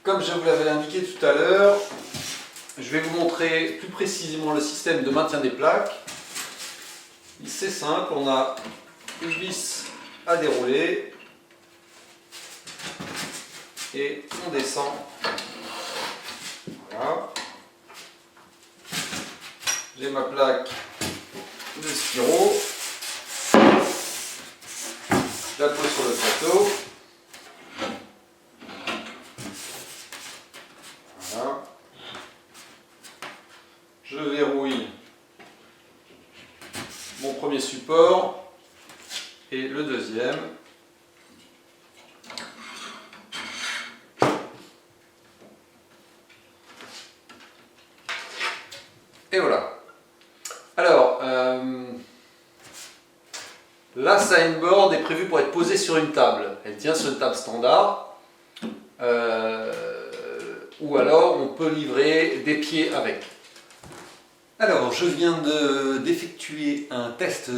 comme je vous l'avais indiqué tout à l'heure, je vais vous montrer plus précisément le système de maintien des plaques. C'est simple, on a une vis à dérouler et on descend. Voilà. J'ai ma plaque de Spiro. Je la pose sur le plateau. Voilà. Je verrouille mon premier support et le deuxième. Et voilà. Alors, la signboard est prévue pour être posée sur une table. Elle tient sur une table standard. Ou alors on peut livrer des pieds avec. Alors, je viens d'effectuer un test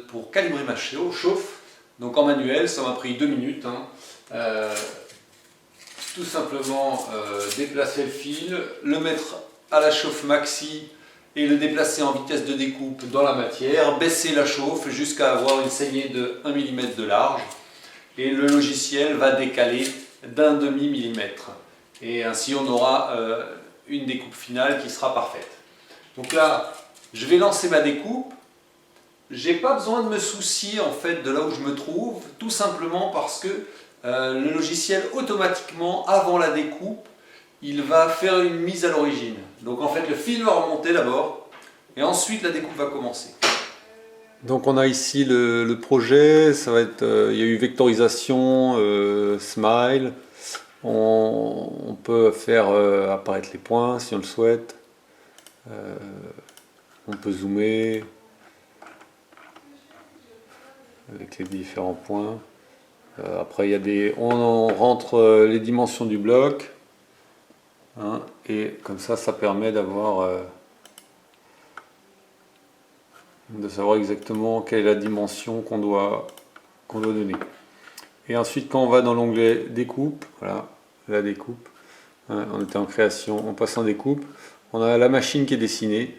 pour calibrer ma chauffe. Donc en manuel, ça m'a pris 2 minutes. Tout simplement déplacer le fil, le mettre à la chauffe maxi et le déplacer en vitesse de découpe dans la matière, baisser la chauffe jusqu'à avoir une saignée de 1 mm de large. Et le logiciel va décaler d'un demi-millimètre. Et ainsi on aura une découpe finale qui sera parfaite. Donc là, je vais lancer ma découpe. J'ai pas besoin de me soucier en fait de là où je me trouve, tout simplement parce que le logiciel automatiquement, avant la découpe, il va faire une mise à l'origine. Donc en fait, le fil va remonter d'abord, et ensuite la découpe va commencer. Donc on a ici le projet, ça va être, il y a eu vectorisation, smile. On peut faire apparaître les points si on le souhaite. On peut zoomer avec les différents points. Après, il y a on rentre les dimensions du bloc, et comme ça permet d'avoir de savoir exactement quelle est la dimension qu'on doit donner. Et ensuite, quand on va dans l'onglet découpe, voilà, la découpe, on était en création, on passe en découpe, on a la machine qui est dessinée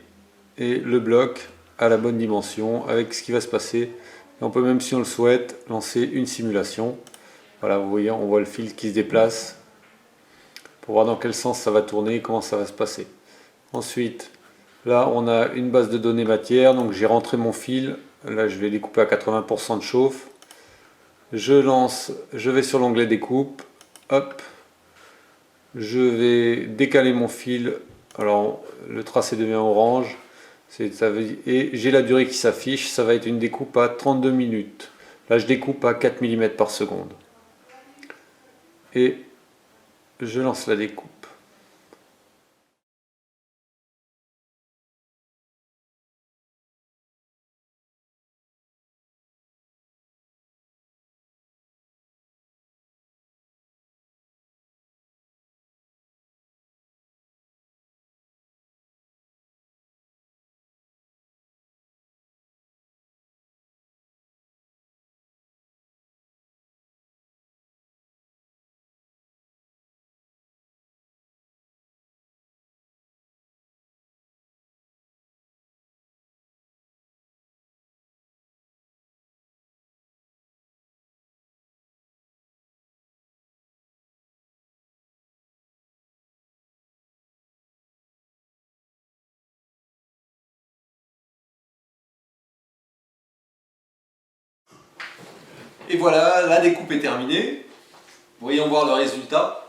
et le bloc à la bonne dimension avec ce qui va se passer. Et on peut même, si on le souhaite, lancer une simulation. Voilà, vous voyez, on voit le fil qui se déplace pour voir dans quel sens ça va tourner, comment ça va se passer. Ensuite, là, on a une base de données matière, donc j'ai rentré mon fil. Là, je vais découper à 80% de chauffe. Je vais sur l'onglet découpe, hop, je vais décaler mon fil. Alors, le tracé devient orange. Et j'ai la durée qui s'affiche, ça va être une découpe à 32 minutes. Là, je découpe à 4 mm par seconde. Et je lance la découpe. Et voilà, la découpe est terminée. Voyons voir le résultat.